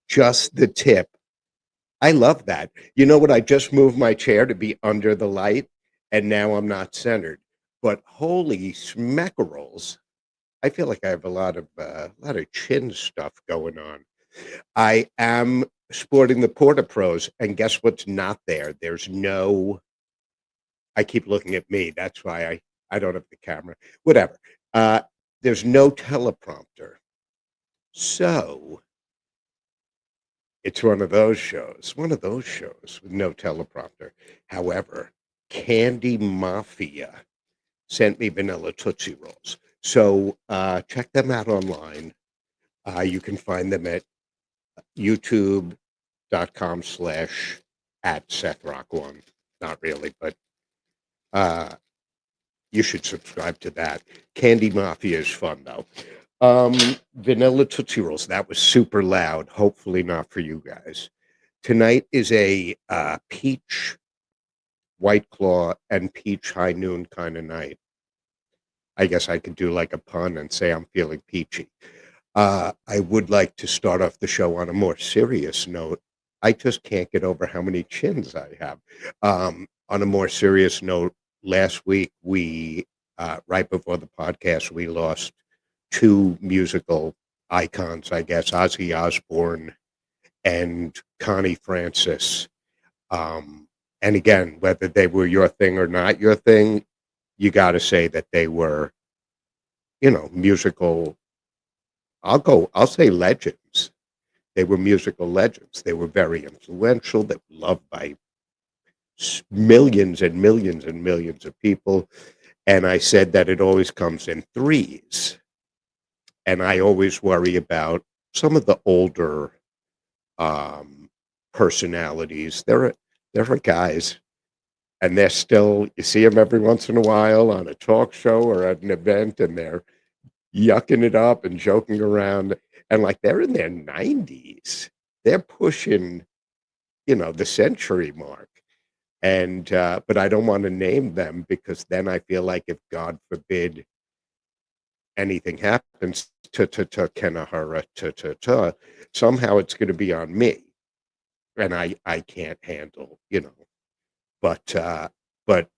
just the tip. I love that. You know what? I just moved my chair to be under the light, and now I'm not centered. But holy smackerels! I feel like I have a lot of chin stuff going on. I am sporting the Porta Pros, and guess what's not there? There's no. I keep looking at me. That's why I don't have the camera. Whatever. Uh, there's no teleprompter, so it's one of those shows with no teleprompter. However, Candy Mafia sent me vanilla Tootsie Rolls. So check them out online. You can find them at youtube.com/ at Seth Rock One. Not really, but uh, you should subscribe to that. Candy Mafia is fun though. Vanilla Tootsie Rolls. That was super loud. Hopefully not for you guys. Tonight is a peach White Claw and peach high noon kind of night. I guess I could do like a pun and say I'm feeling peachy. I would like to start off the show on a more serious note. I just can't get over how many chins I have. On a more serious note, last week right before the podcast, we lost two musical icons, I guess, Ozzy Osbourne and Connie Francis. And again, whether they were your thing or not your thing, you got to say that they were, musical. I'll say legends. They were musical legends. They were very influential. They were loved by millions and millions and millions of people. And I said that it always comes in threes. And I always worry about some of the older um, personalities. There are guys, and they're still, you see them every once in a while on a talk show or at an event, and they're yucking it up and joking around. And like they're in their 90s. They're pushing, the century mark. And, but I don't want to name them because then I feel like if God forbid anything happens to Kenahara, somehow it's going to be on me. And I can't handle, but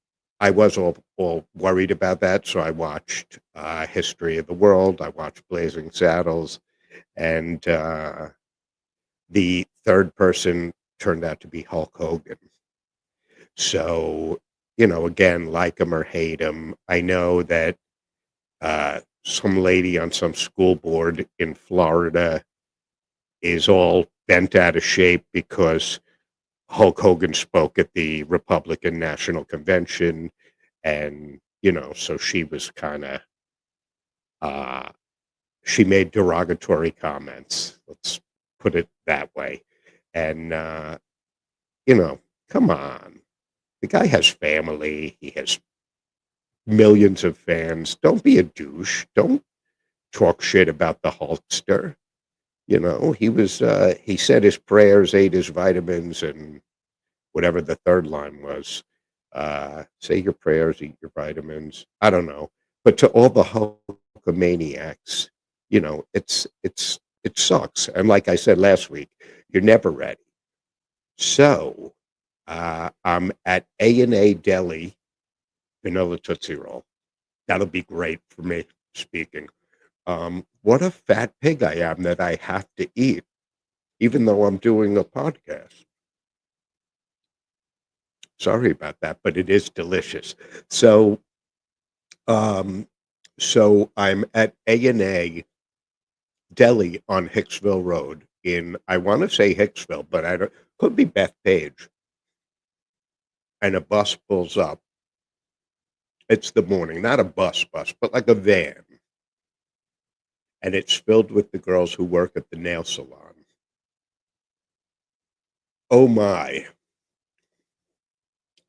I was all worried about that. So I watched History of the World. I watched Blazing Saddles. And the third person turned out to be Hulk Hogan. So, again, like him or hate him, I know that some lady on some school board in Florida is all bent out of shape because Hulk Hogan spoke at the Republican National Convention. And, so she was kind of, uh, she made derogatory comments. Let's put it that way. And, you know, come on. The guy has family. He has millions of fans. Don't be a douche. Don't talk shit about the Hulkster. He said his prayers, ate his vitamins, and whatever the third line was. Say your prayers, eat your vitamins. I don't know. But to all the Hulkamaniacs, it sucks. And like I said last week, you're never ready. So I'm at A&A Deli, vanilla Tootsie Roll. That'll be great for me speaking. What a fat pig I am that I have to eat, even though I'm doing a podcast. Sorry about that, but it is delicious. So, um, so I'm at A&A Deli on Hicksville Road I want to say Hicksville, but I don't, could be Bethpage. And a bus pulls up. It's the morning, not a bus, but like a van. And it's filled with the girls who work at the nail salon. Oh my.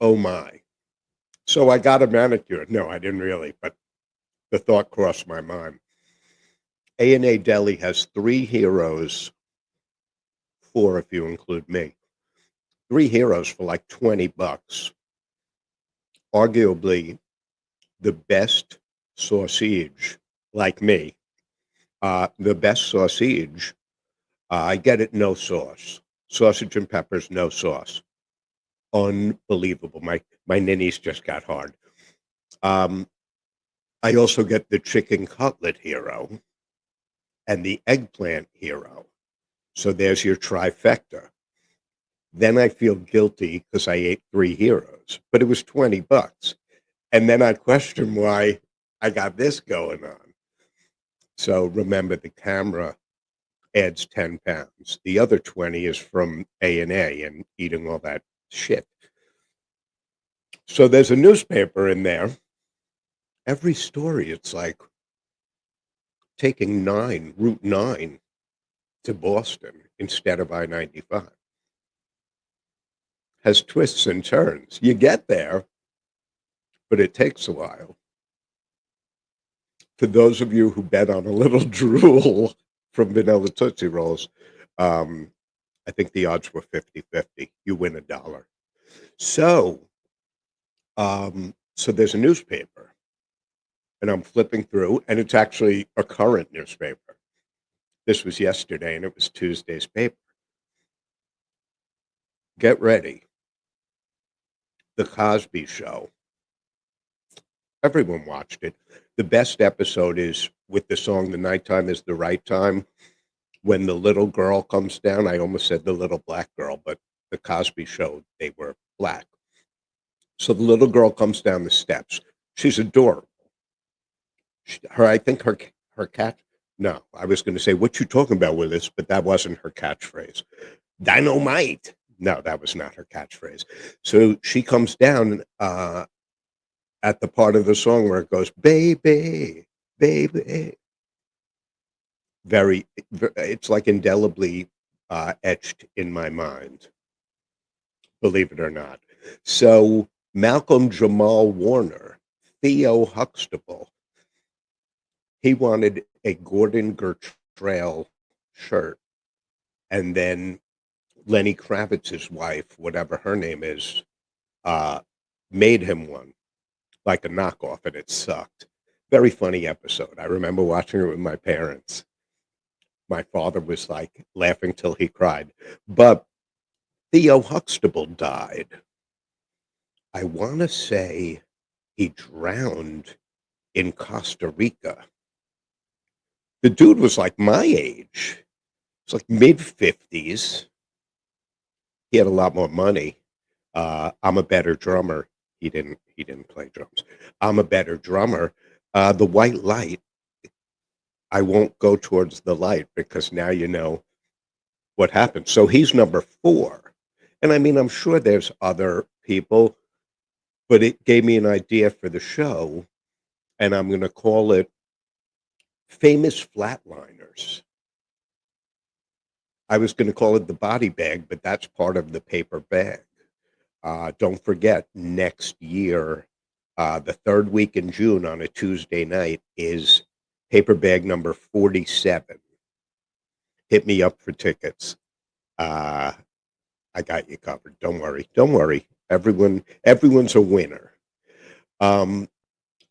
Oh my. So I got a manicure. No, I didn't really, but the thought crossed my mind. A&A Deli has three heroes, four if you include me. Three heroes for like $20. Arguably the best sausage, like me, the best sausage I get it, no sauce. Sausage and peppers, no sauce. Unbelievable. My ninnies just got hard. Um, I also get the chicken cutlet hero and the eggplant hero. So there's your trifecta. Then I feel guilty because I ate 3 heroes, but it was 20 bucks. And then I question why I got this going on. So remember, the camera adds 10 pounds. The other 20 is from A&A and eating all that shit. So there's a newspaper in there. Every story, it's like taking Route 9 to Boston instead of I-95. Has twists and turns. You get there, but it takes a while. For those of you who bet on a little drool from Vanilla Tootsie Rolls, um, I think the odds were 50-50. You win $1. So, so there's a newspaper, and I'm flipping through, and it's actually a current newspaper. This was yesterday, and it was Tuesday's paper. Get ready. The Cosby Show. Everyone watched it. The best episode is with the song "The Nighttime Is the Right Time." When the little girl comes down, I almost said the little black girl, but the Cosby Show, they were black. So the little girl comes down the steps. She's adorable. I think her cat. No, I was going to say, "What you talking about with this?" But that wasn't her catchphrase. Dynamite. No, that was not her catchphrase. So she comes down at the part of the song where it goes, "Baby, baby." It's like indelibly etched in my mind, believe it or not. So Malcolm Jamal Warner, Theo Huxtable, he wanted a Gordon Gertrail shirt, and then Lenny Kravitz's wife, whatever her name is, uh, made him one, like a knockoff, and it sucked. Very funny episode. I remember watching it with my parents. My father was like laughing till he cried. But Theo Huxtable died. I want to say he drowned in Costa Rica. The dude was like my age. It's like mid-50s. He had a lot more money. I'm a better drummer. He didn't play drums. I'm a better drummer. The white light, I won't go towards the light because now you know what happened. So he's number 4. And I mean, I'm sure there's other people, but it gave me an idea for the show, and I'm going to call it Famous Flatliners. I was going to call it the body bag, but that's part of the paper bag. Don't forget, next year, the third week in June on a Tuesday night is paper bag number 47. Hit me up for tickets. Uh, I got you covered. Don't worry. Don't worry. Everyone's a winner.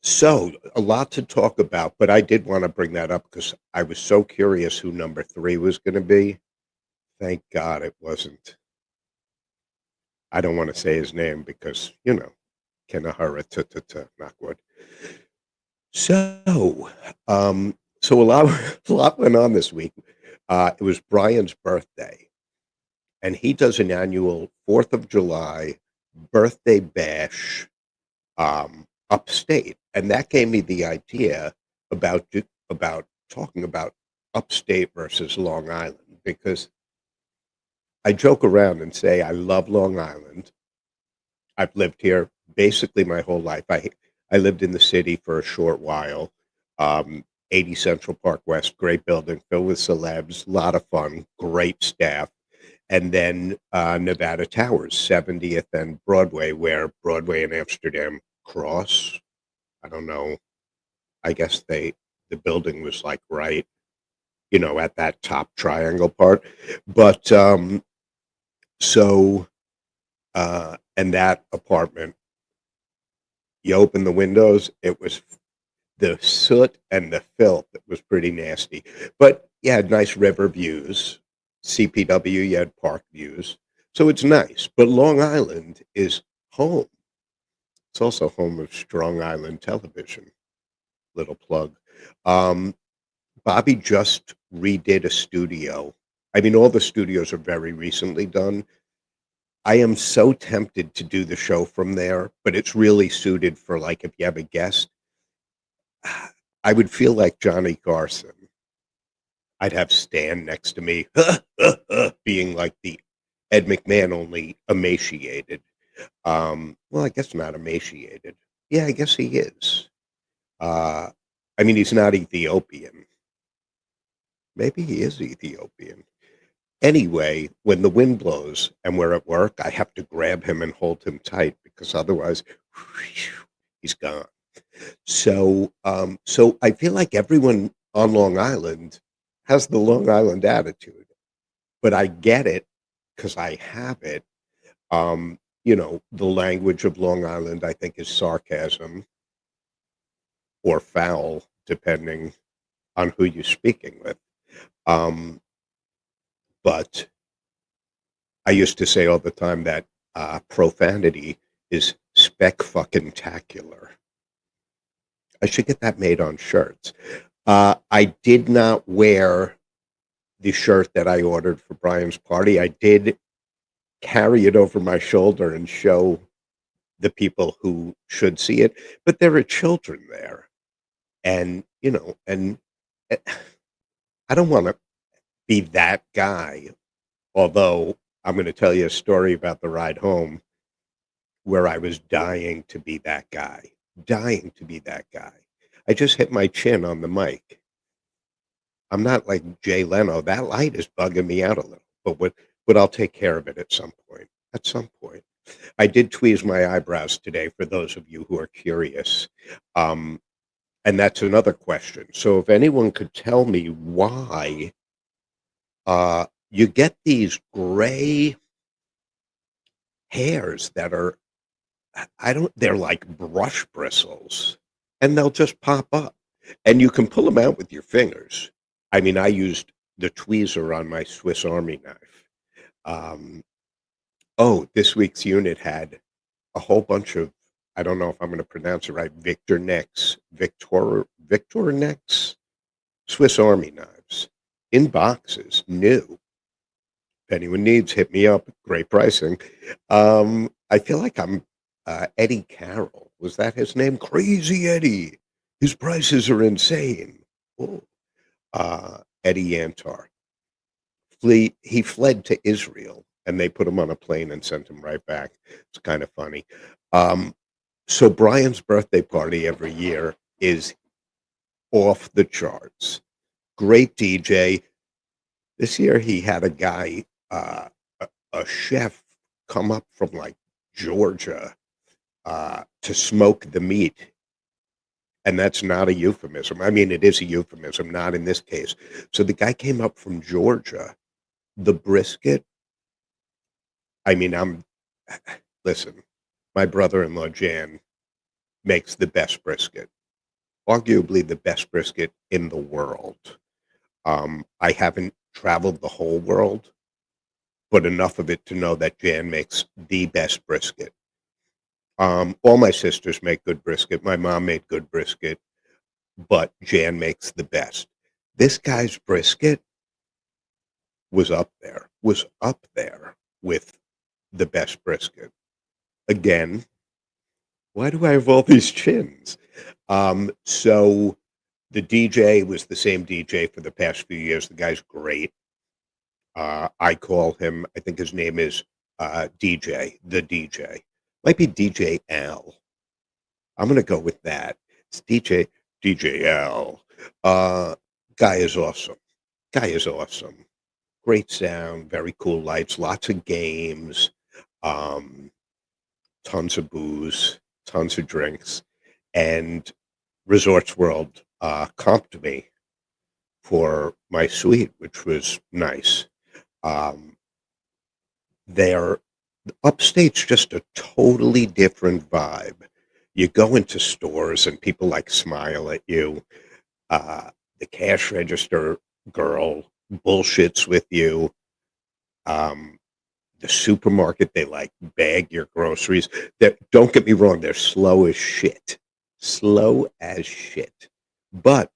So a lot to talk about, but I did want to bring that up because I was so curious who number 3 was going to be. Thank God it wasn't. I don't want to say his name because, Kenahara knock wood. So, so a lot went on this week. It was Brian's birthday, and he does an annual 4th of July birthday bash upstate, and that gave me the idea about talking about upstate versus Long Island, because I joke around and say I love Long Island. I've lived here basically my whole life. I lived in the city for a short while. 80 Central Park West, great building, filled with celebs, a lot of fun, great staff. And then Nevada Towers, 70th and Broadway, where Broadway and Amsterdam cross. I don't know. I guess the building was like right, at that top triangle part. But and that apartment, you open the windows, it was the soot and the filth. It was pretty nasty. But you had nice river views. CPW, you had Park Views. So it's nice. But Long Island is home. It's also home of Strong Island Television. Little plug. Um, Bobby just redid a studio. I mean, all the studios are very recently done. I am so tempted to do the show from there, but it's really suited for, like, if you have a guest. I would feel like Johnny Carson. I'd have Stan next to me, being like the Ed McMahon, only emaciated. Well, I guess not emaciated. Yeah, I guess he is. Uh, I mean, he's not Ethiopian. Maybe he is Ethiopian. Anyway, when the wind blows and we're at work, I have to grab him and hold him tight because otherwise he's gone. So I feel like everyone on Long Island has the Long Island attitude, but I get it because I have it. The language of Long Island, I think, is sarcasm or foul, depending on who you're speaking with. But I used to say all the time that profanity is spec fucking tacular. I should get that made on shirts. I did not wear the shirt that I ordered for Brian's party. I did carry it over my shoulder and show the people who should see it, but there are children there. And I don't want to be that guy, although I'm going to tell you a story about the ride home where I was dying to be that guy, dying to be that guy. I just hit my chin on the mic. I'm not like Jay Leno. That light is bugging me out a little, but I'll take care of it at some point. At some point. I did tweeze my eyebrows today for those of you who are curious. And that's another question. So if anyone could tell me why you get these gray hairs that are, they're like brush bristles and they'll just pop up and you can pull them out with your fingers. I mean, I used the tweezer on my Swiss Army knife. This week's unit had a whole bunch of, I don't know if I'm going to pronounce it right, Victor Necks Swiss Army knives in boxes, new. If anyone needs, hit me up. Great pricing. I feel like I'm Eddie Carroll. Was that his name? Crazy Eddie. His prices are insane. Oh. Eddie Yantar. He fled to Israel, and they put him on a plane and sent him right back. It's kind of funny. So Brian's birthday party every year is off the charts. Great DJ. This year he had a guy, a chef, come up from like Georgia to smoke the meat. And that's not a euphemism. I mean, it is a euphemism, not in this case. So the guy came up from Georgia. The brisket, I mean, listen, my brother-in-law, Jan, makes the best brisket, arguably the best brisket in the world. I haven't traveled the whole world, but enough of it to know that Jan makes the best brisket. All my sisters make good brisket. My mom made good brisket, but Jan makes the best. This guy's brisket was up there with the best brisket. Again, why do I have all these chins? So the DJ was the same DJ for the past few years. The guy's great. I call him, I think his name is DJ, the DJ. Might be DJ Al. I'm going to go with that. It's DJ Al. Guy is awesome. Great sound, very cool lights, lots of games, tons of booze, tons of drinks. And Resorts World comped me for my suite, which was nice. Upstate's just a totally different vibe. You go into stores and people like smile at you. The cash register girl bullshits with you. Um, the supermarket, they like bag your groceries. That don't get me wrong, they're slow as shit. Slow as shit. But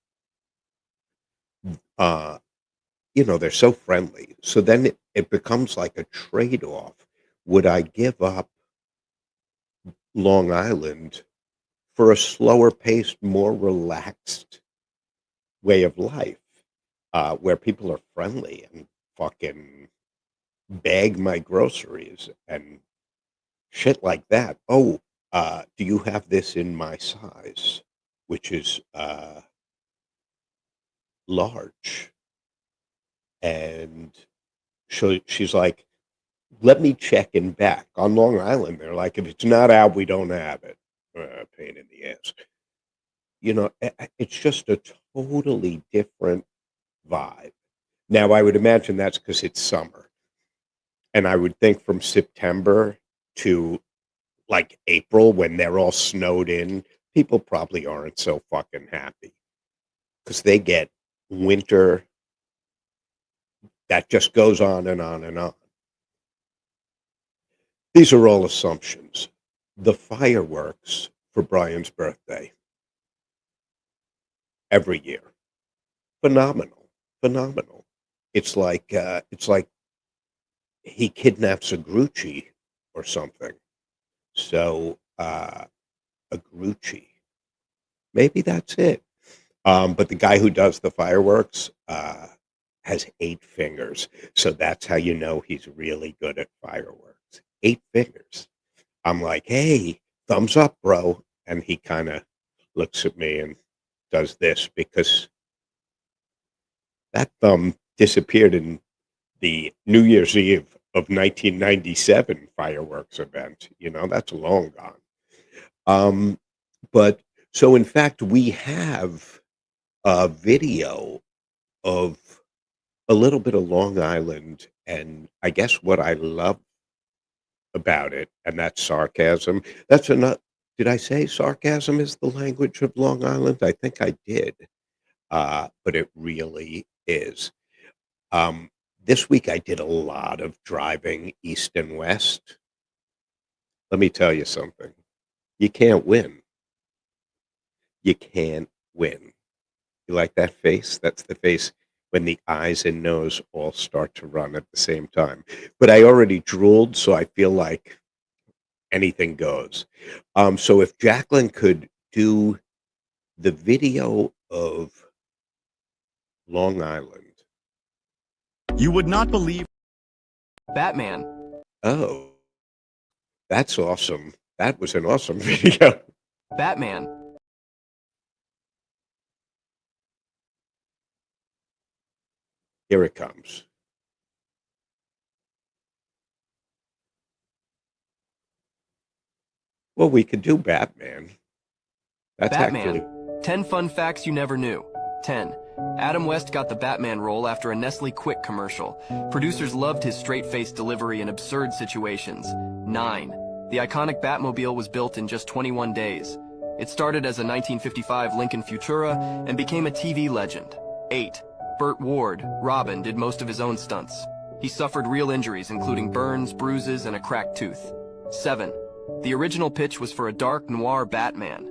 uh, they're so friendly. So then it becomes like a trade-off. Would I give up Long Island for a slower paced, more relaxed way of life, where people are friendly and fucking bag my groceries and shit like that? Oh, do you have this in my size, which is large? And she's like, let me check in back. On Long Island, they're like, if it's not out, we don't have it. Pain in the ass. It's just a totally different vibe. Now, I would imagine that's because it's summer. And I would think from September to like April, when they're all snowed in, people probably aren't so fucking happy because they get winter that just goes on and on and on. These are all assumptions. The fireworks for Brian's birthday every year, phenomenal, phenomenal. It's like he kidnaps a Grucci or something. So a Grucci, maybe that's it. But the guy who does the fireworks has 8 fingers, so that's how you know he's really good at fireworks. 8 fingers. I'm like, hey, thumbs up, bro. And he kind of looks at me and does this because that thumb disappeared in the New Year's Eve of 1997 fireworks event. That's long gone. But so in fact, we have a video of a little bit of Long Island, and I guess what I love about it, and that's sarcasm. That's enough. Did I say sarcasm is the language of Long Island? I think I did, but it really is. Um, this week I did a lot of driving east and west. Let me tell you something. You can't win. You can't win. You like that face? That's the face when the eyes and nose all start to run at the same time. But I already drooled, so I feel like anything goes. So if Jacqueline could do the video of Long Island. You would not believe Batman. Oh, that's awesome. That was an awesome video. Batman. Here it comes. Well, we could do Batman. That's Batman. actually 10 fun facts you never knew. 10. Adam West got the Batman role after a Nestle Quick commercial. Producers loved his straight-faced delivery in absurd situations. 9. The iconic Batmobile was built in just 21 days. It started as a 1955 Lincoln Futura and became a TV legend. 8. Burt Ward, Robin, did most of his own stunts. He suffered real injuries, including burns, bruises, and a cracked tooth. 7. The original pitch was for a dark noir Batman.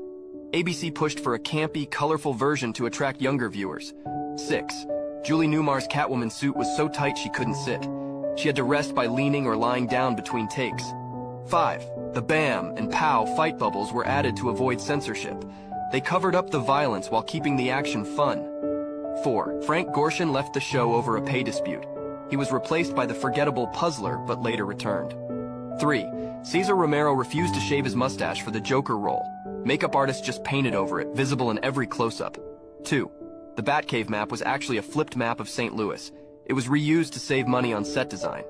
ABC pushed for a campy, colorful version to attract younger viewers. 6. Julie Newmar's Catwoman suit was so tight she couldn't sit. She had to rest by leaning or lying down between takes. 5. The BAM and POW fight bubbles were added to avoid censorship. They covered up the violence while keeping the action fun. 4. Frank Gorshin left the show over a pay dispute. He was replaced by the forgettable Puzzler, but later returned. 3. Cesar Romero refused to shave his mustache for the Joker role. Makeup artists just painted over it, visible in every close-up. 2. The Batcave map was actually a flipped map of St. Louis. It was reused to save money on set design.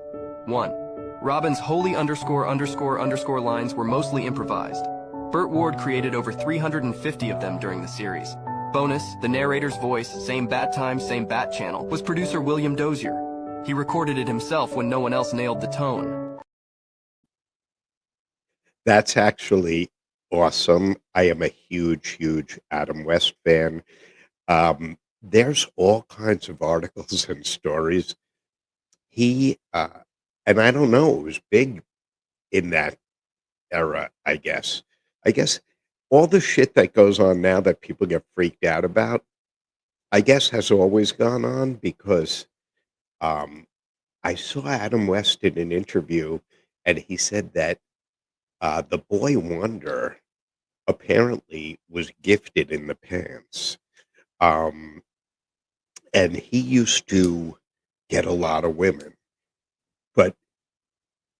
1. Robin's holy underscore underscore underscore lines were mostly improvised. Burt Ward created over 350 of them during the series. Bonus, the narrator's voice, same bat time, same bat channel, was producer William Dozier. He recorded it himself when no one else nailed the tone. That's actually awesome. I am a huge, huge Adam West fan. There's all kinds of articles and stories. He and I don't know, it was big in that era, I guess. I guess all the shit that goes on now that people get freaked out about, I guess has always gone on because, um, I saw Adam West in an interview, and he said that, the boy wonder apparently was gifted in the pants. Um, and he used to get a lot of women, but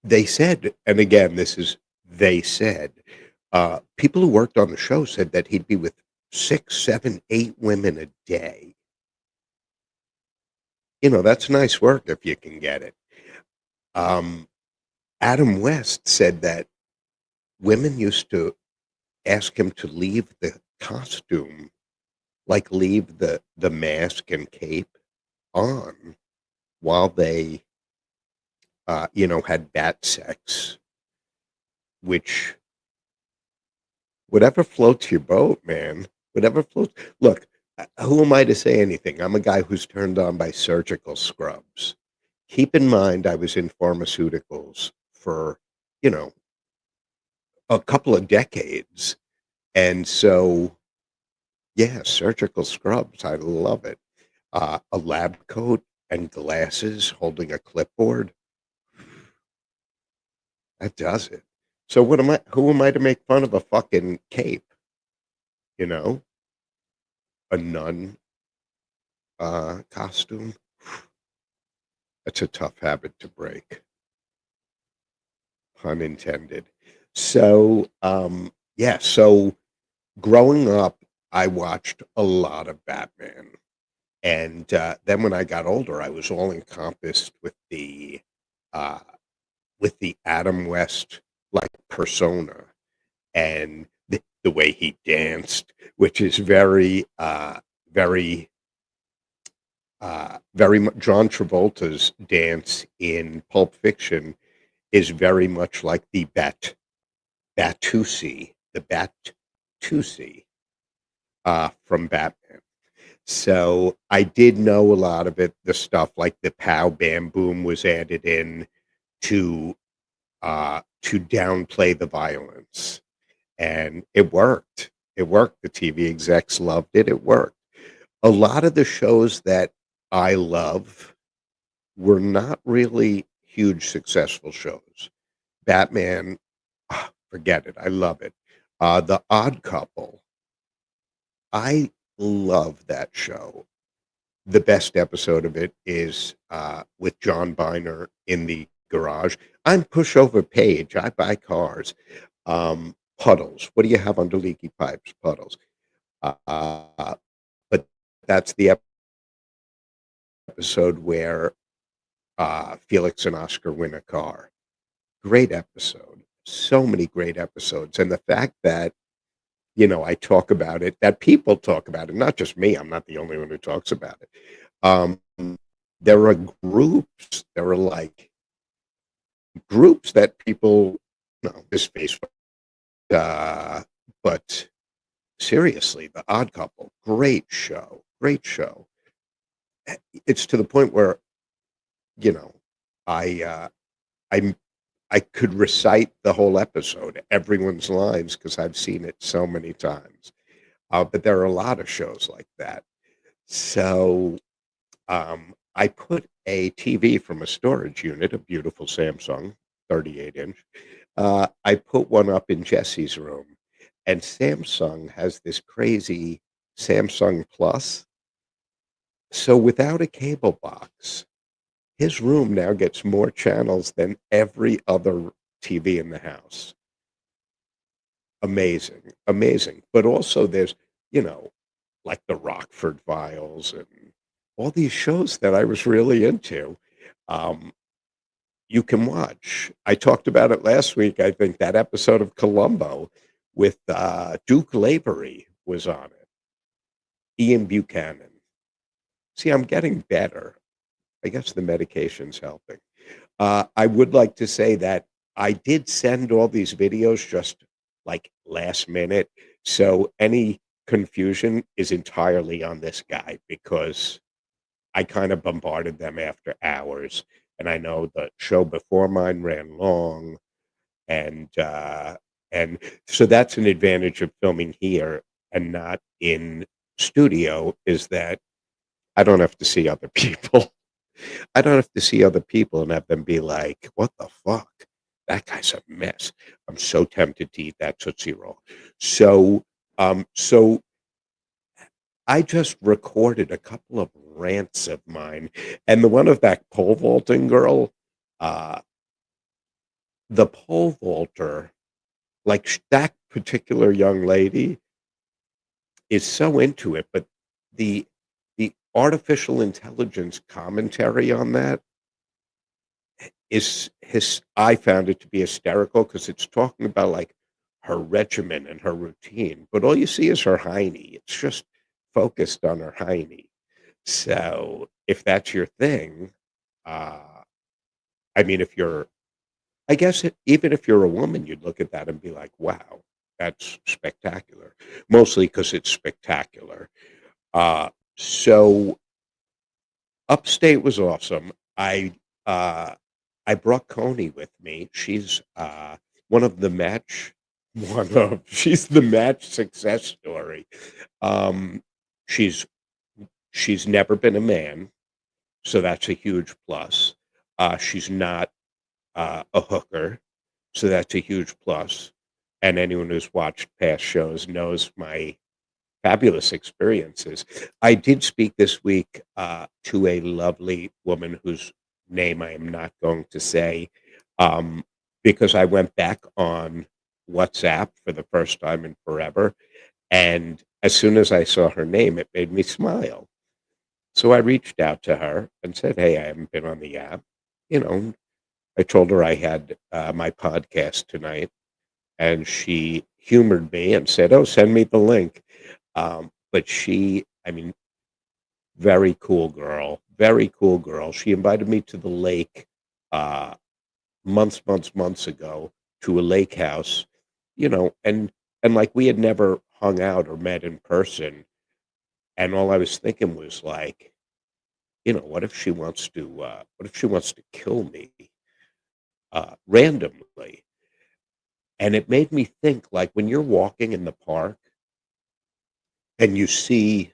they said, and again, this is they said, people who worked on the show said that he'd be with 6, 7, 8 women a day. You know, that's nice work if you can get it. Um, Adam West said that women used to ask him to leave the costume, like leave the mask and cape on while they, had bat sex, which whatever floats your boat, man. Whatever floats. Look, who am I to say anything? I'm a guy who's turned on by surgical scrubs. Keep in mind, I was in pharmaceuticals for, you know, a couple of decades. And so, yeah, surgical scrubs. I love it. A lab coat and glasses holding a clipboard. That does it. So what am I? Who am I to make fun of a fucking cape? You know, a nun costume. That's a tough habit to break, pun intended. So, yeah. So growing up, I watched a lot of Batman, and then when I got older, I was all encompassed uh, with the Adam West like persona and the way he danced, which is very, very much John Travolta's dance in Pulp Fiction is very much like the Batusi from Batman. So I did know a lot of it. The stuff like the pow bam boom was added in to downplay the violence, and it worked. It worked. The TV execs loved it. It worked. A lot of the shows that I love were not really huge successful shows. Batman, forget it. I love it. The Odd Couple, I love that show. The best episode of it is with John Biner in the garage. I'm pushover Page. I buy cars. Puddles. What do you have under leaky pipes? Puddles. Uh, but that's the episode where Felix and Oscar win a car. Great episode. So many great episodes. And the fact that, I talk about it, that people talk about it, not just me. I'm not the only one who talks about it. Um, there are groups, there are like groups that people, no, this Facebook, uh, but seriously, The Odd Couple, great show, great show. It's to the point where, you know, I, I I could recite the whole episode, everyone's lines, because I've seen it so many times. But there are a lot of shows like that. So I put a TV from a storage unit, a beautiful Samsung 38-inch. I put one up in Jesse's room, and Samsung has this crazy Samsung Plus. So without a cable box, his room now gets more channels than every other TV in the house. Amazing, amazing. But also there's, you know, like the Rockford Files and all these shows that I was really into. Um, you can watch. I talked about it last week. I think that episode of Columbo with Duke Lavery was on it. Ian Buchanan. See, I'm getting better. I guess the medication's helping. I would like to say that I did send all these videos just like last minute. So any confusion is entirely on this guy because I kind of bombarded them after hours. and I know the show before mine ran long, and uh, and so that's an advantage of filming here and not in studio, is that I don't have to see other people. I don't have to see other people and have them be like, "What the fuck? That guy's a mess." I'm so tempted to eat that Tootsie Roll. So, so I just recorded a couple of rants of mine, and the one of that pole vaulting girl, uh, the pole vaulter, like that particular young lady is so into it, but the the artificial intelligence commentary on that is his I found it to be hysterical because it's talking about, like, her regimen and her routine, but all you see is her hiney. It's just focused on her hiney. So, if that's your thing, uh, I mean, if you're I guess even if you're a woman, you'd look at that and be like, "Wow, that's spectacular." Mostly because it's spectacular. Uh, so Upstate was awesome. Uh I brought Coney with me. She's one of the match one of she's the match success story. Um she's she's never been a man, so that's a huge plus. She's not a hooker, so that's a huge plus. And anyone who's watched past shows knows my fabulous experiences. I did speak this week to a lovely woman whose name I am not going to say, um, because I went back on WhatsApp for the first time in forever. And as soon as I saw her name, it made me smile. So I reached out to her and said, "Hey, I haven't been on the app." You know, I told her I had my podcast tonight, and she humored me and said, "Oh, send me the link." But I mean, very cool girl, very cool girl. She invited me to the lake uh, months ago to a lake house, and like we had never hung out or met in person. And all I was thinking was like, what if she wants to kill me randomly? And it made me think, like, when you're walking in the park and you see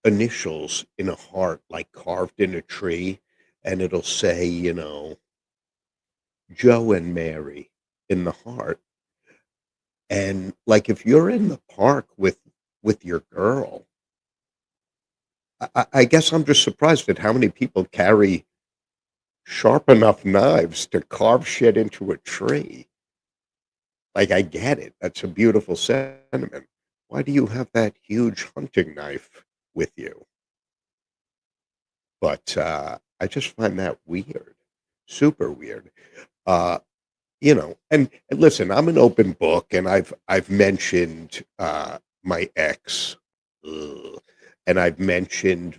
initials in a heart, like, carved in a tree, and it'll say, Joe and Mary in the heart. And, like, if you're in the park with your girl, I guess I'm just surprised at how many people carry sharp enough knives to carve shit into a tree. Like, I get it. That's a beautiful sentiment. Why do you have that huge hunting knife with you? But, I just find that weird, super weird. Uh, and listen, I'm an open book, and I've mentioned, my ex, ugh, and I've mentioned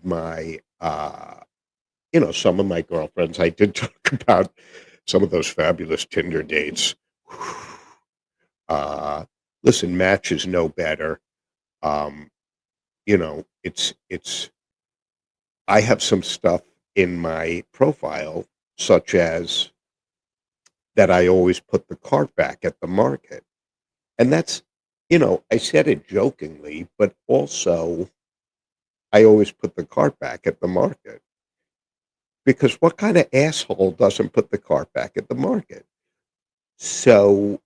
some of my girlfriends. I did talk about some of those fabulous Tinder dates. Uh, Listen, Match is no better. Um, it's I have some stuff in my profile, such as that I always put the cart back at the market. And I said it jokingly, but also I always put the cart back at the market, because what kind of asshole doesn't put the cart back at the market? So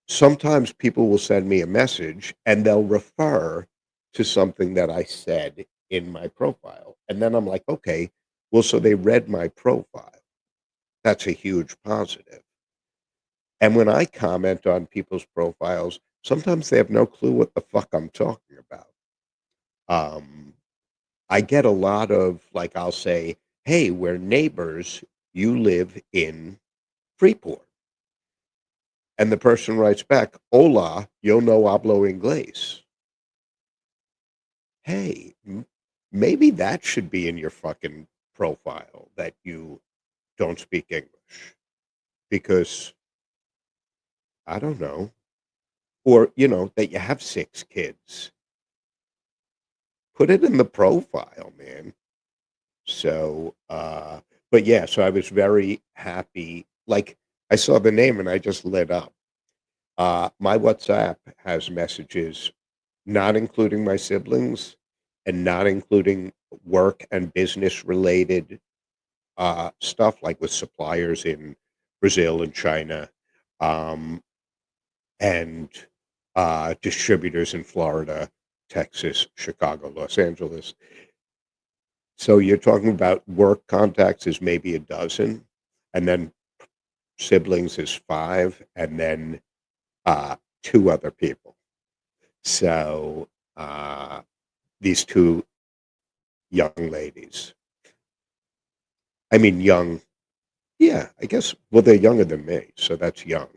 sometimes people will send me a message and they'll refer to something that I said in my profile. And then I'm like, okay, well, so they read my profile. That's a huge positive. And when I comment on people's profiles, sometimes they have no clue what the fuck I'm talking about. Um, I get a lot of, like, I'll say, "Hey, we're neighbors. You live in Freeport." And the person writes back, "Hola, yo no hablo inglés." Hey, maybe that should be in your fucking profile, that you don't speak English, because I don't know, or that you have 6 kids. Put it in the profile, man. So, but yeah, so I was very happy. Like I saw the name and I just lit up. My WhatsApp has messages, not including my siblings and not including work and business related stuff like with suppliers in Brazil and China, um, and distributors in Florida, Texas, Chicago, Los Angeles. So you're talking about work contacts is maybe a dozen, and then siblings is five, and then two other people. So these two young ladies. I mean, young. Yeah, I guess. Well, they're younger than me, so that's young.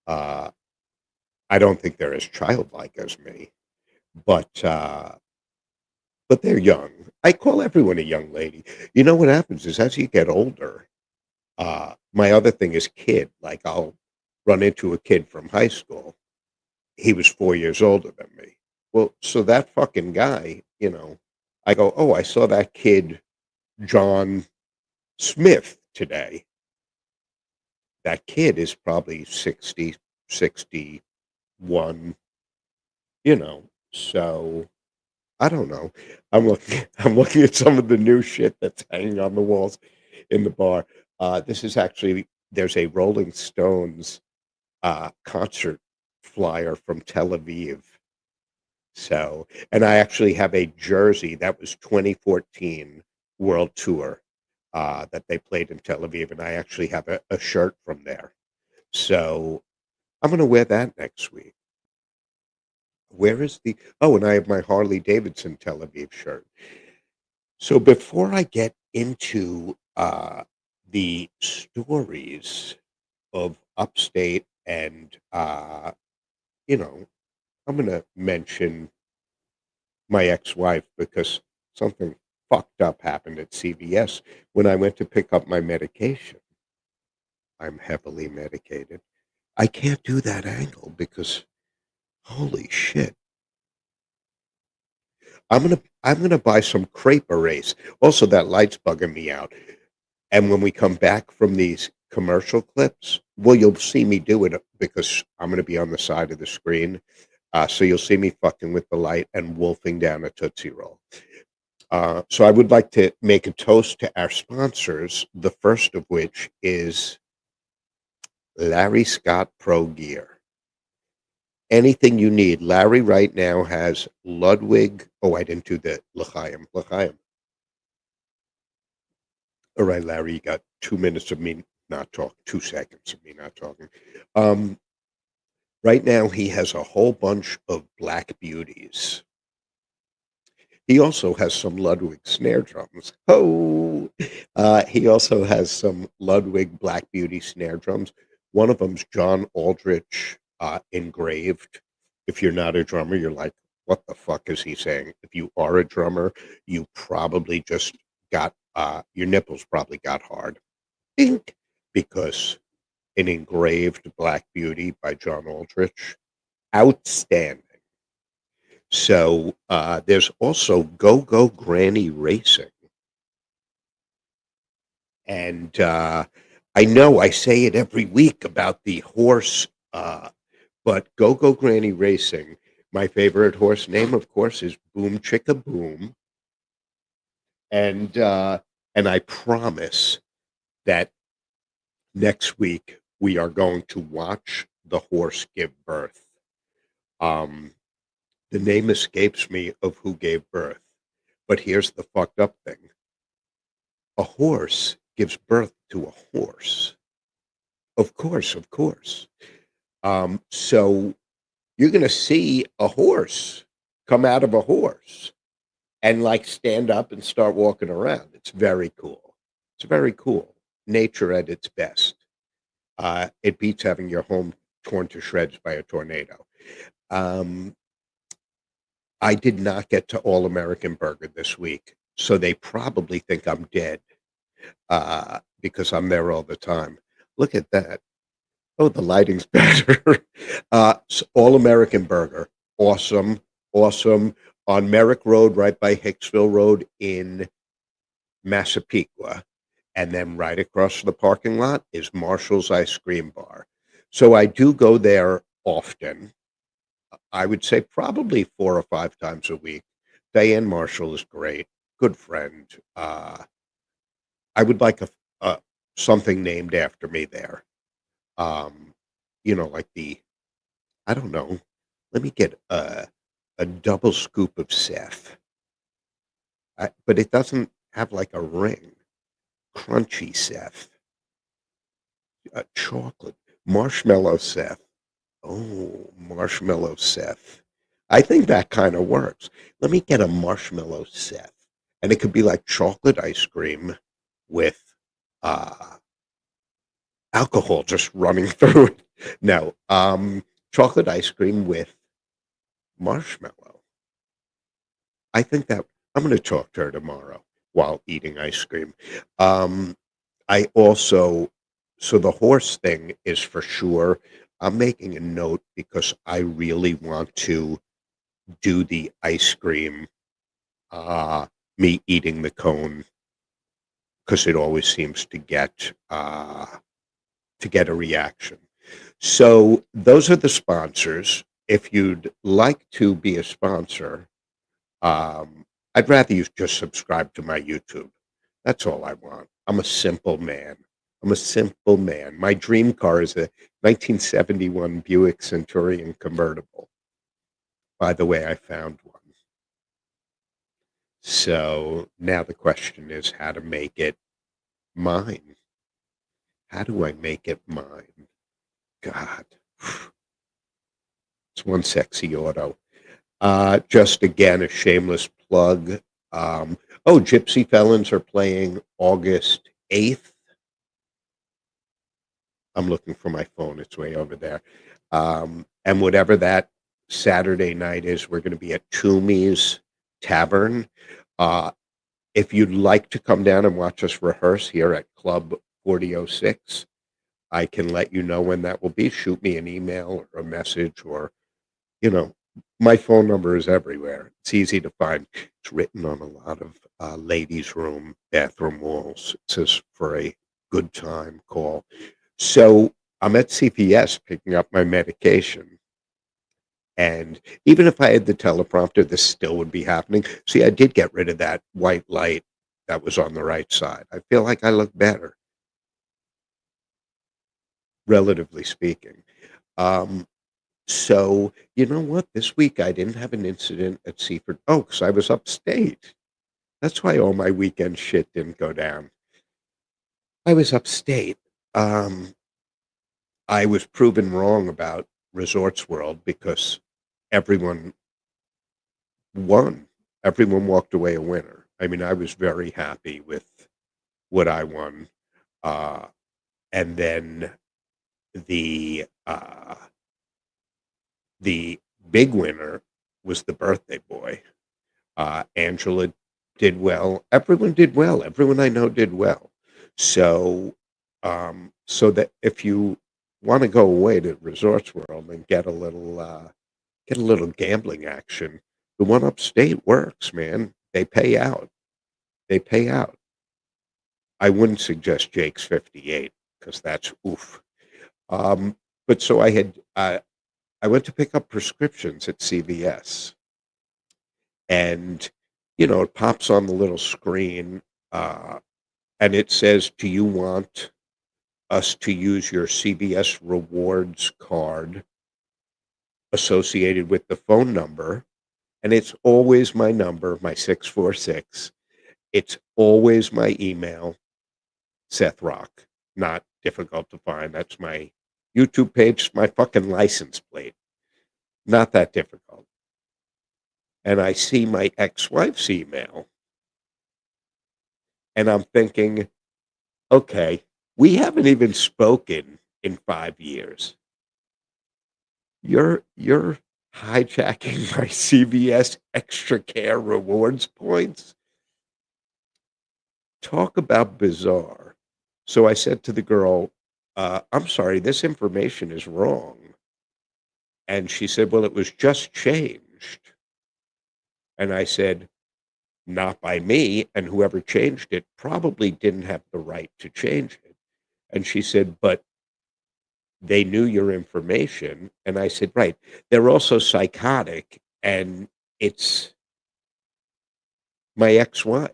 Uh, I don't think they're as childlike as me, but they're young. I call everyone a young lady. You know what happens is as you get older, my other thing is kid. Like I'll run into a kid from high school. He was 4 years older than me. Well, so that fucking guy, I go, oh, I saw that kid, John Smith, today. That kid is probably 60, 61, so I don't know. I'm looking at some of the new shit that's hanging on the walls in the bar. This is actually there's a Rolling Stones concert flyer from Tel Aviv. So, and I actually have a jersey that was 2014 World Tour that they played in Tel Aviv, and I actually have a shirt from there. So I'm going to wear that next week. Where is the? Oh, and I have my Harley Davidson Tel Aviv shirt. So before I get into the stories of upstate and you know, I'm going to mention my ex-wife because something fucked up happened at CVS when I went to pick up my medication. I'm heavily medicated. I can't do that angle because holy shit. I'm gonna buy some crepe erase. Also, that light's bugging me out. And when we come back from these commercial clips, well, you'll see me do it because I'm gonna be on the side of the screen. So you'll see me fucking with the light and wolfing down a Tootsie Roll. So I would like to make a toast to our sponsors, the first of which is Larry Scott Pro Gear. Anything you need. Larry right now has Ludwig. Oh, I didn't do the L'chaim. L'chaim. All right, Larry, you got 2 minutes of me not talking, 2 seconds of me not talking. Um, right now, he has a whole bunch of black beauties. He also has some Ludwig snare drums. Oh, he also has some Ludwig Black Beauty snare drums. One of them's John Aldrich engraved. If you're not a drummer, you're like, what the fuck is he saying? If you are a drummer, you probably just got your nipples probably got hard. Dink, because an engraved Black Beauty by John Aldrich, outstanding. So there's also Go Go Granny Racing. And I know I say it every week about the horse, but Go Go Granny Racing, my favorite horse name, of course, is Boom Chicka Boom. And I promise that next week we are going to watch the horse give birth. The name escapes me of who gave birth, but here's the fucked up thing. A horse gives birth to a horse. Of course, of course. So you're going to see a horse come out of a horse and like stand up and start walking around. It's very cool. It's very cool. Nature at its best. It beats having your home torn to shreds by a tornado. Um, I did not get to All American Burger this week, so they probably think I'm dead because I'm there all the time. Look at that. Oh, the lighting's better. All American Burger. Awesome. Awesome. On Merrick Road, right by Hicksville Road in Massapequa. and then right across the parking lot is Marshall's Ice Cream Bar. So I do go there often. I would say probably 4 or 5 times a week. Diane Marshall is great, good friend. I would like a something named after me there. Um, like I don't know, let me get a double scoop of Seth, but it doesn't have like a ring. Crunchy Seth, chocolate, marshmallow Seth. Oh, marshmallow Seth. I think that kind of works. Let me get a marshmallow Seth. And it could be like chocolate ice cream with uh, alcohol just running through it. No, chocolate ice cream with marshmallow. I think that I'm going to talk to her tomorrow while eating ice cream. Um, I also, so the horse thing is for sure. I'm making a note because I really want to do the ice cream, uh, me eating the cone, because it always seems to get a reaction. So those are the sponsors. If you'd like to be a sponsor, um, I'd rather you just subscribe to my YouTube. That's all I want. I'm a simple man. I'm a simple man. My dream car is a 1971 Buick Centurion convertible. By the way, I found one. So now the question is how to make it mine. How do I make it mine? God, it's one sexy auto. Just again, a shameless plug. Um, Gypsy Felons are playing August 8th. I'm looking for my phone. It's way over there. And whatever that Saturday night is, we're going to be at Toomey's Tavern. Uh, if you'd like to come down and watch us rehearse here at Club 4006, I can let you know when that will be. Shoot me an email or a message, or, you know, my phone number is everywhere. It's easy to find. It's written on a lot of ladies' room, bathroom walls. It says for a good time call. So I'm at CPS picking up my medication. And even if I had the teleprompter, this still would be happening. See, I did get rid of that white light that was on the right side. I feel like I look better, relatively speaking. Um, so, you know what? This week I didn't have an incident at Seaford Oaks. I was upstate. That's why all my weekend shit didn't go down. I was upstate. Um, I was proven wrong about Resorts World because everyone won. Everyone walked away a winner. I mean, I was very happy with what I won. Uh, and then the uh, the big winner was the birthday boy. Angela did well. Everyone did well. Everyone I know did well. So, so that if you want to go away to Resorts World and get a little gambling action, the one upstate works, man. They pay out. They pay out. I wouldn't suggest Jake's 58 because that's oof. Um, but so I went to pick up prescriptions at CVS, and it pops on the little screen, uh, and it says, "Do you want us to use your CVS Rewards card associated with the phone number?" And it's always my number, my 646. It's always my email, Seth Rock. Not difficult to find. That's my YouTube page, my fucking license plate. Not that difficult. And I see my ex-wife's email, and I'm thinking, okay, we haven't even spoken in 5 years. You're hijacking my CVS Extra Care rewards points? Talk about bizarre. So I said to the girl, I'm sorry, this information is wrong. And she said, well, it was just changed. And I said, not by me, and whoever changed it probably didn't have the right to change it. And she said, "But they knew your information." And I said, "Right. They're also psychotic, and it's my ex-wife.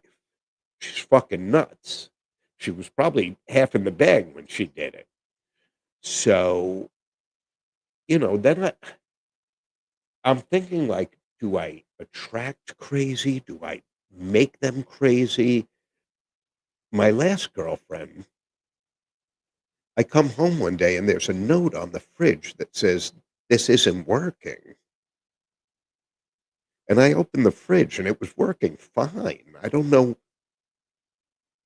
She's fucking nuts. She was probably half in the bag when she did it." So, then I'm thinking, like, do I attract crazy? Do I make them crazy? My last girlfriend, I come home one day and there's a note on the fridge that says, "This isn't working." And I opened the fridge and it was working fine. I don't know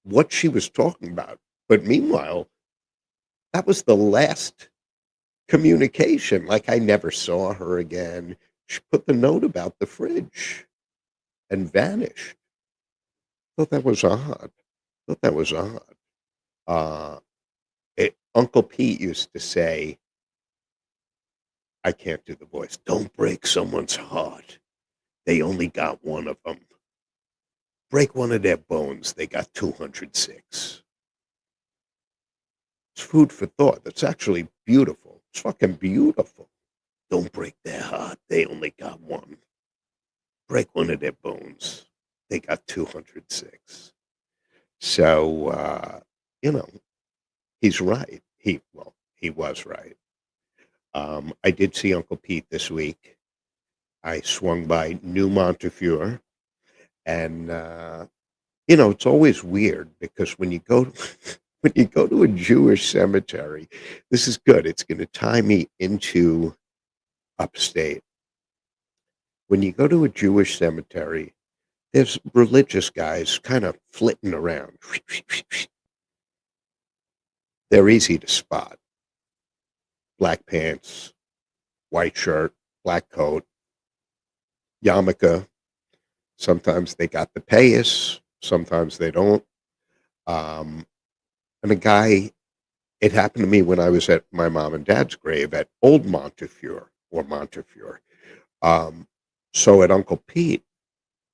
what she was talking about. But meanwhile, that was the last communication. Like, I never saw her again. She put the note about the fridge and vanished. Thought that was odd. Thought that was odd. Uh, Uncle Pete used to say, I can't do the voice, "Don't break someone's heart. They only got one of them. Break one of their bones. They got 206." It's food for thought. That's actually beautiful. It's fucking beautiful. Don't break their heart. They only got one. Break one of their bones. They got 206. So, you know, he's right. He was right. I did see Uncle Pete this week. I swung by New Montefiore, and it's always weird because when you go when you go to a Jewish cemetery, this is good. It's going to tie me into upstate. When you go to a Jewish cemetery, there's religious guys kind of flitting around. They're easy to spot. Black pants, white shirt, black coat, yarmulke. Sometimes they got the payas, sometimes they don't. Um, and a guy, it happened to me when I was at my mom and dad's grave at Old Montefiore or Montefiore. Um, so at Uncle Pete,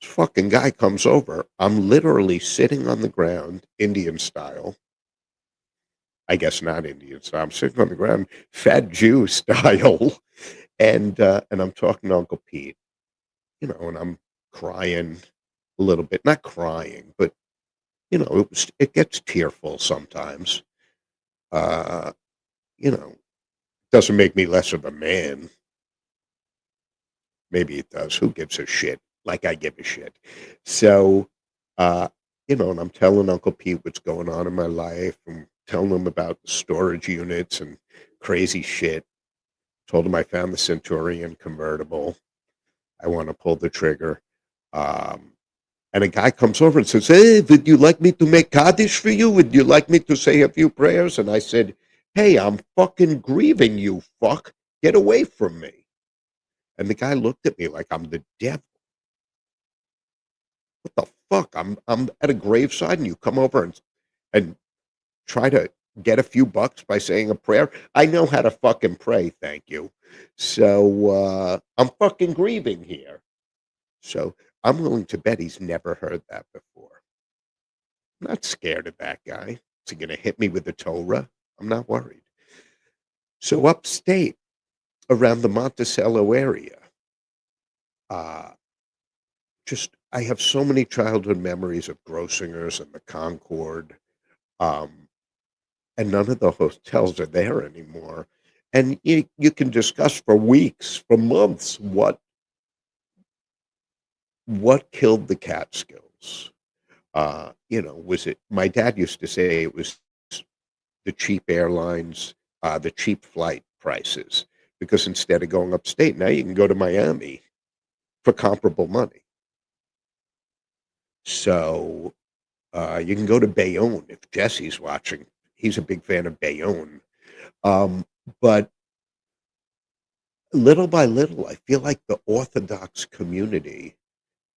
this fucking guy comes over. I'm literally sitting on the ground, Indian style. I guess not Indian style. I'm sitting on the ground, fat Jew style, and I'm talking to Uncle Pete, and I'm crying a little bit, not crying, but it gets tearful sometimes. Uh, you know, doesn't make me less of a man. Maybe it does. Who gives a shit? Like I give a shit. So, uh, and I'm telling Uncle Pete what's going on in my life. I'm telling him about the storage units and crazy shit. Told him I found the Centurion convertible. I want to pull the trigger. Um, and a guy comes over and says, "Hey, would you like me to make Kaddish for you? Would you like me to say a few prayers?" And I said, "Hey, I'm fucking grieving, you fuck. Get away from me." And the guy looked at me like I'm the devil. What the fuck? I'm at a graveside and you come over and try to get a few bucks by saying a prayer. I know how to fucking pray, thank you. So I'm fucking grieving here. So I'm willing to bet he's never heard that before. I'm not scared of that guy. Is he gonna hit me with the Torah? I'm not worried. So upstate around the Monticello area, uh just I have so many childhood memories of Grossinger's and the Concord, um, and none of the hotels are there anymore. And you can discuss for weeks, for months, what killed the Catskills. Was it? My dad used to say it was the cheap airlines, the cheap flight prices, because instead of going upstate, now you can go to Miami for comparable money. So you can go to Bayonne if Jesse's watching. He's a big fan of Bayonne. Um, but little by little, I feel like the Orthodox community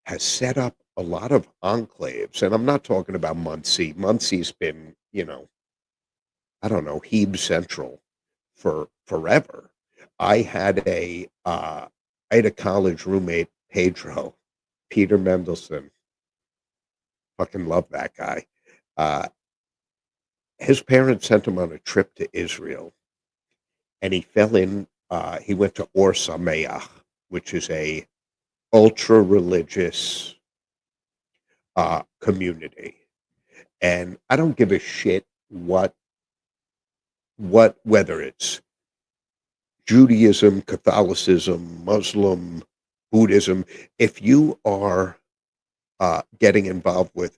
has set up a lot of enclaves. And I'm not talking about Muncie. Muncie's been, I don't know, Hebe Central for forever. I had a college roommate, Pedro, Peter Mendelson. Fucking love that guy. Uh, his parents sent him on a trip to Israel, and he fell in. He went to Or Sameach, which is a ultra religious community, and I don't give a shit what whether it's Judaism, Catholicism, Muslim, Buddhism. If you are getting involved with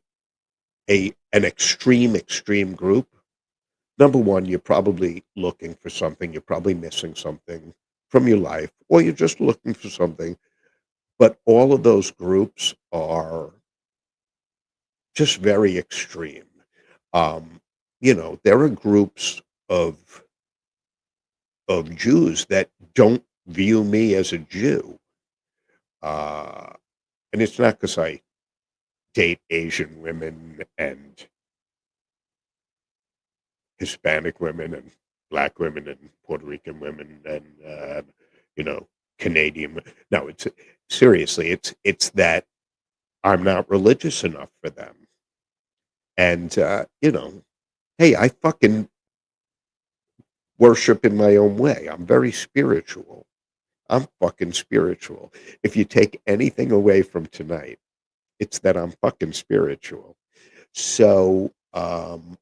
an extreme group, number one, you're probably looking for something. You're probably missing something from your life, or you're just looking for something. But all of those groups are just very extreme. Um, there are groups of Jews that don't view me as a Jew, uh, and it's not because I date Asian women and Hispanic women and black women and Puerto Rican women and you know Canadian. No, it's seriously, it's that I'm not religious enough for them, and hey, I fucking worship in my own way. I'm very spiritual. I'm fucking spiritual. If you take anything away from tonight, it's that I'm fucking spiritual. So, and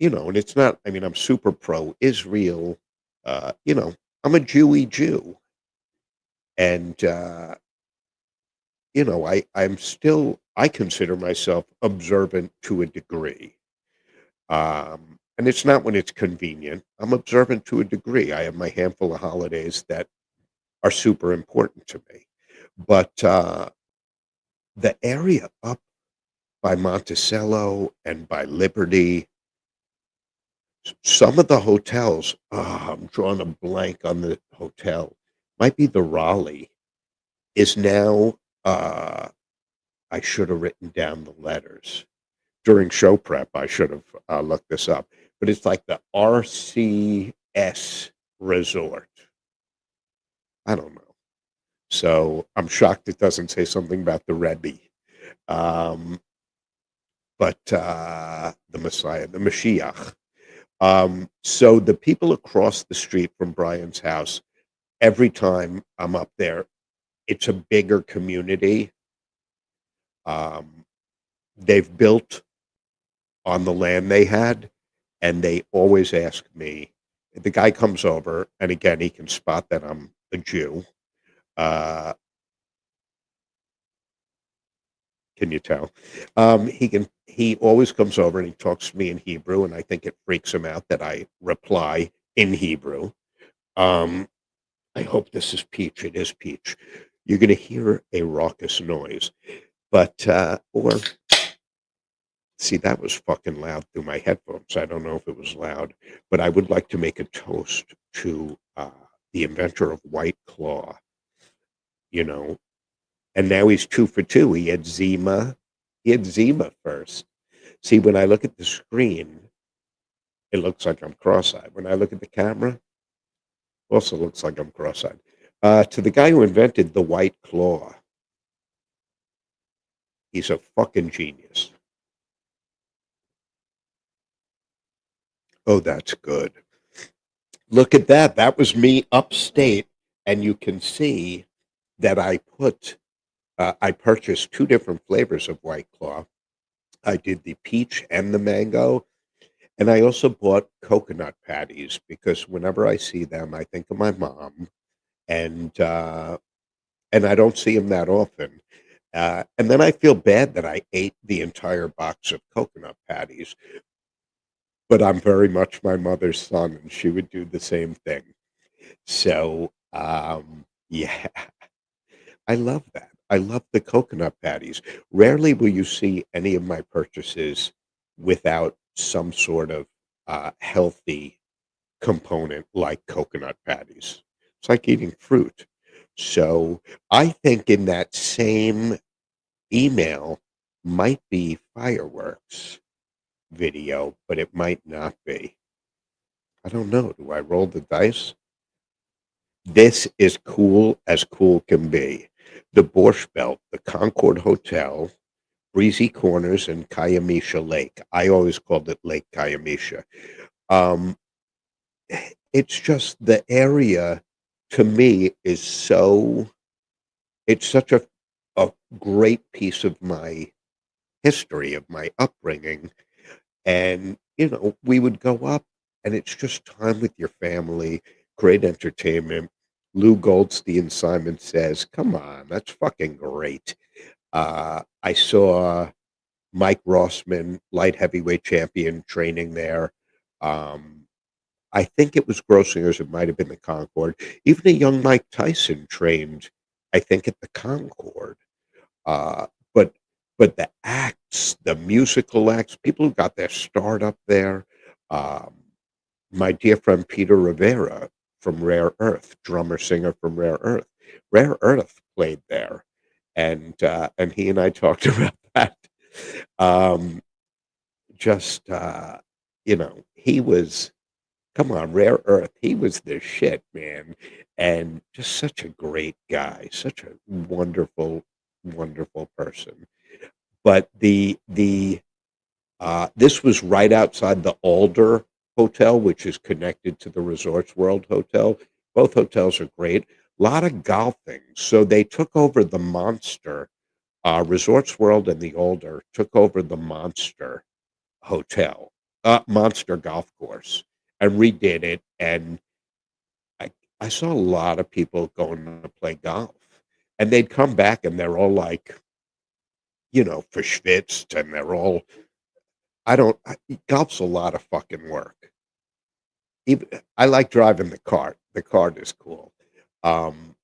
it's not, I mean, I'm super pro Israel. Uh, you know, I'm a Jewy Jew. And, I consider myself observant to a degree. And it's not when it's convenient. I'm observant to a degree. I have my handful of holidays that are super important to me. But the area up by Monticello and by Liberty, some of the hotels, I'm drawing a blank on the hotel, might be the Raleigh, is now, uh, I should have written down the letters. During show prep, I should have looked this up. But it's like the RCS Resort. I don't know. So I'm shocked it doesn't say something about the Rebbe. Um, but the Messiah, the Mashiach. So the people across the street from Brian's house, every time I'm up there, it's a bigger community. Um, they've built on the land they had, and they always ask me. The guy comes over, and again, he can spot that I'm a Jew. Uh, can you tell? He always comes over and he talks to me in Hebrew, and I think it freaks him out that I reply in Hebrew. Um, I hope this is Peach. It is Peach. You're going to hear a raucous noise, but or see, that was fucking loud through my headphones. I don't know if it was loud, but I would like to make a toast to the inventor of White Claw. You know, and now he's 2 for 2. He had Zima. He had Zima first. See, when I look at the screen, it looks like I'm cross-eyed. When I look at the camera, also looks like I'm cross-eyed. To the guy who invented the White Claw, he's a fucking genius. Oh, that's good. Look at that. That was me upstate, and you can see that I purchased 2 different flavors of White Claw. I did the peach and the mango, and I also bought coconut patties because whenever I see them, I think of my mom, and I don't see them that often. And then I feel bad that I ate the entire box of coconut patties, but I'm very much my mother's son, and she would do the same thing. So, yeah, I love that. I love the coconut patties. Rarely will you see any of my purchases without some sort of healthy component like coconut patties. It's like eating fruit. So I think in that same email might be fireworks video, but it might not be. I don't know. Do I roll the dice? This is cool as cool can be. The Borscht Belt, the Concord Hotel, Breezy Corners and Kiamisha Lake. I always called it Lake Kiamisha. Um, it's just the area to me is it's such a great piece of my history, of my upbringing. And, we would go up and it's just time with your family, great entertainment. Lou Goldstein, Simon Says, come on, that's fucking great. I saw Mike Rossman, light heavyweight champion, training there. Um, I think it was Grossingers, it might have been the Concord. Even a young Mike Tyson trained, I think, at the Concord. Uh, but the acts, the musical acts, people who got their start up there. Um, my dear friend Peter Rivera from Rare Earth, drummer singer from Rare Earth. Rare Earth played there, and he and I talked about that. Um, just he was, come on, Rare Earth. He was the shit, man, and just such a great guy, such a wonderful, wonderful person. But this was right outside the Alder Hotel, which is connected to the Resorts World Hotel. Both hotels are great. A lot of golfing. So they took over the Monster. Resorts World and the Alder took over the Monster Hotel, Monster Golf Course, and redid it. And I, I saw a lot of people going to play golf. And they'd come back and they're all like, verschwitzed, and they're all I don't I golf's a lot of fucking work. Even I like driving the cart. The cart is cool. Um,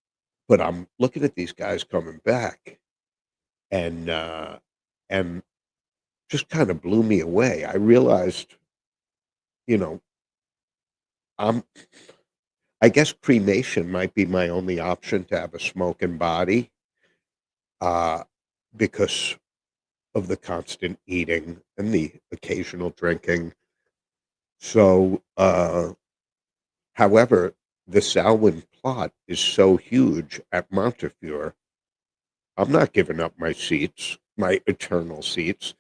but I'm looking at these guys coming back and and just kind of blew me away. I realized, you know, I'm I guess cremation might be my only option to have a smoking body, uh, because of the constant eating and the occasional drinking. So, however, the Salwin plot is so huge at Montefiore. I'm not giving up my seats, my eternal seats.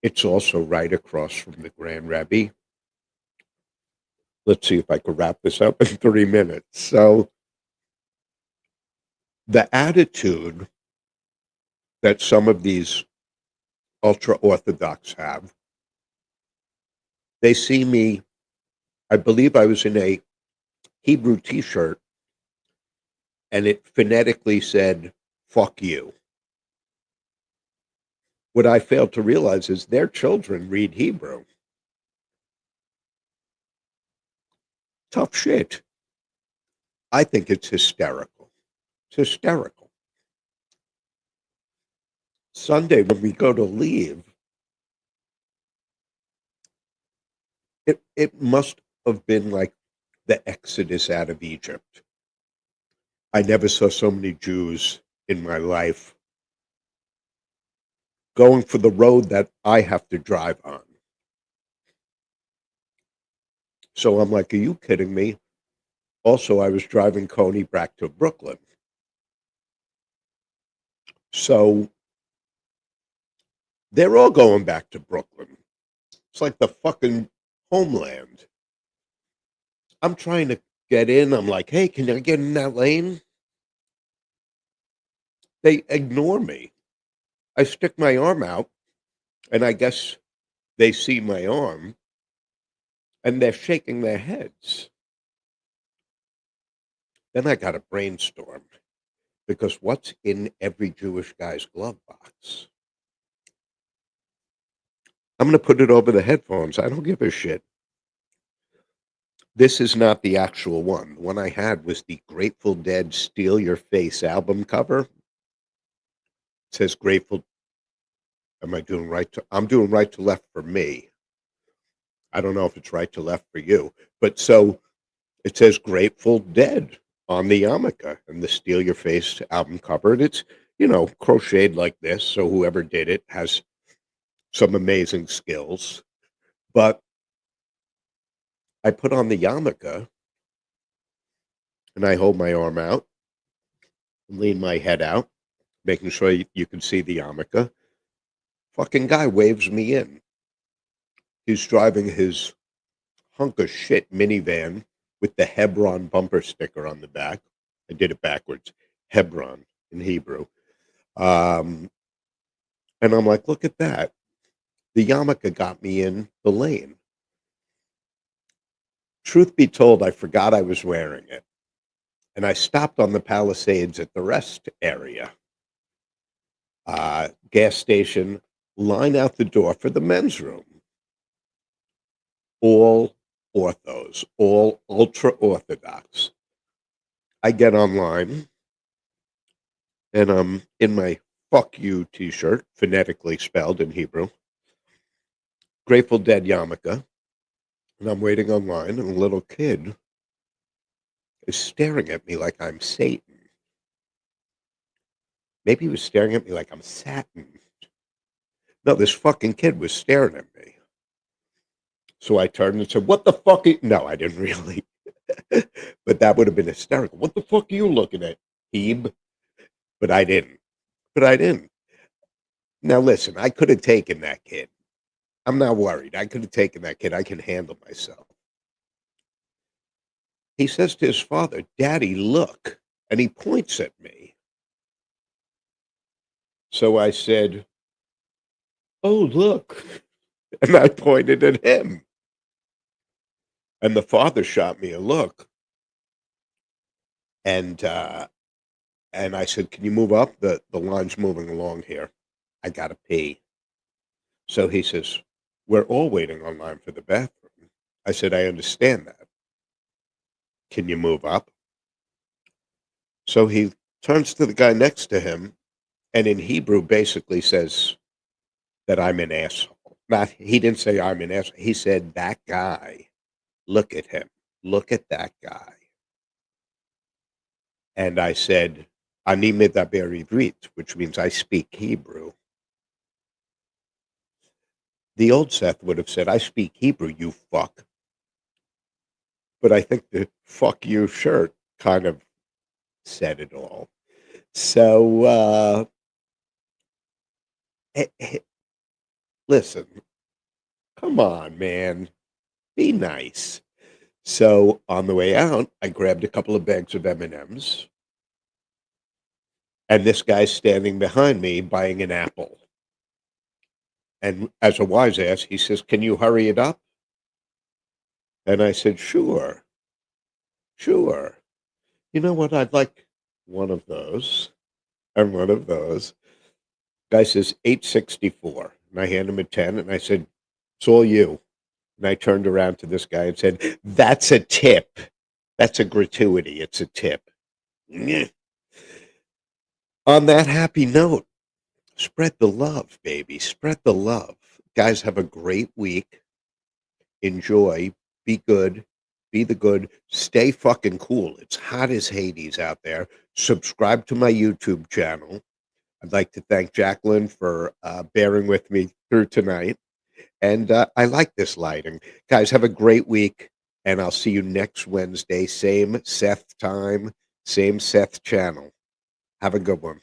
It's also right across from the Grand Rebbe. Let's see if I can wrap this up in 3 minutes. So, the attitude that some of these ultra Orthodox have, they see me, I believe I was in a Hebrew t shirt and it phonetically said, fuck you. What I failed to realize is their children read Hebrew. Tough shit. I think it's hysterical. It's hysterical. Sunday, when we go to leave, it must have been like the Exodus out of Egypt. I never saw so many Jews in my life going for the road that I have to drive on. So I'm like, are you kidding me? Also, I was driving Coney back to Brooklyn. So they're all going back to Brooklyn. It's like the fucking homeland. I'm trying to get in. I'm like, hey, can I get in that lane? They ignore me. I stick my arm out, and I guess they see my arm, and they're shaking their heads. Then I got a brainstorm because what's in every Jewish guy's glove box? I'm going to put it over the headphones. I don't give a shit. This is not the actual one. The one I had was the Grateful Dead Steal Your Face album cover. It says Grateful. Am I doing right to? I'm doing right to left for me. I don't know if it's right to left for you. But so it says Grateful Dead on the yarmulke and the Steal Your Face album cover. And it's, crocheted like this. So whoever did it has some amazing skills. But I put on the yarmulke and I hold my arm out and lean my head out, making sure you can see the yarmulke. Fucking guy waves me in. He's driving his hunk of shit minivan with the Hebron bumper sticker on the back. I did it backwards. Hebron in Hebrew. Um, and I'm like, look at that. The yarmulke got me in the lane. Truth be told, I forgot I was wearing it. And I stopped on the Palisades at the rest area. Gas station, line out the door for the men's room. All orthos, all ultra orthodox. I get online and I'm in my fuck you t-shirt, phonetically spelled in Hebrew, Grateful Dead yarmulke, and I'm waiting online and a little kid is staring at me like I'm Satan. Maybe he was staring at me like I'm Satin. No, this fucking kid was staring at me. So I turned and said, what the fuck? No, I didn't really. But that would have been hysterical. What the fuck are you looking at, Hebe? But I didn't. But I didn't. Now listen, I could have taken that kid. I'm not worried. I could have taken that kid. I can handle myself. He says to his father, Daddy, look. And he points at me. So I said, oh, look. And I pointed at him. And the father shot me a look. And I said, can you move up? The line's moving along here. I got to pee. So he says, we're all waiting online for the bathroom. I said, I understand that. Can you move up? So he turns to the guy next to him and in Hebrew basically says that I'm an asshole. Not, he didn't say I'm an asshole. He said, that guy, look at him. Look at that guy. And I said, Ani medaber Ivrit, which means I speak Hebrew. The old Seth would have said, I speak Hebrew, you fuck. But I think the fuck you shirt kind of said it all. So, listen, come on, man. Be nice. So on the way out, I grabbed a couple of bags of M&Ms. And this guy's standing behind me buying an apple. And as a wise ass, he says, can you hurry it up? And I said, sure. Sure. You know what? I'd like one of those and one of those. Guy says, 864. And I hand him a 10 and I said, it's all you. And I turned around to this guy and said, that's a tip. That's a gratuity. It's a tip. On that happy note, spread the love, baby. Spread the love. Guys, have a great week. Enjoy. Be good. Be the good. Stay fucking cool. It's hot as Hades out there. Subscribe to my YouTube channel. I'd like to thank Jacqueline for bearing with me through tonight. And I like this lighting. Guys, have a great week. And I'll see you next Wednesday. Same Seth time, same Seth channel. Have a good one.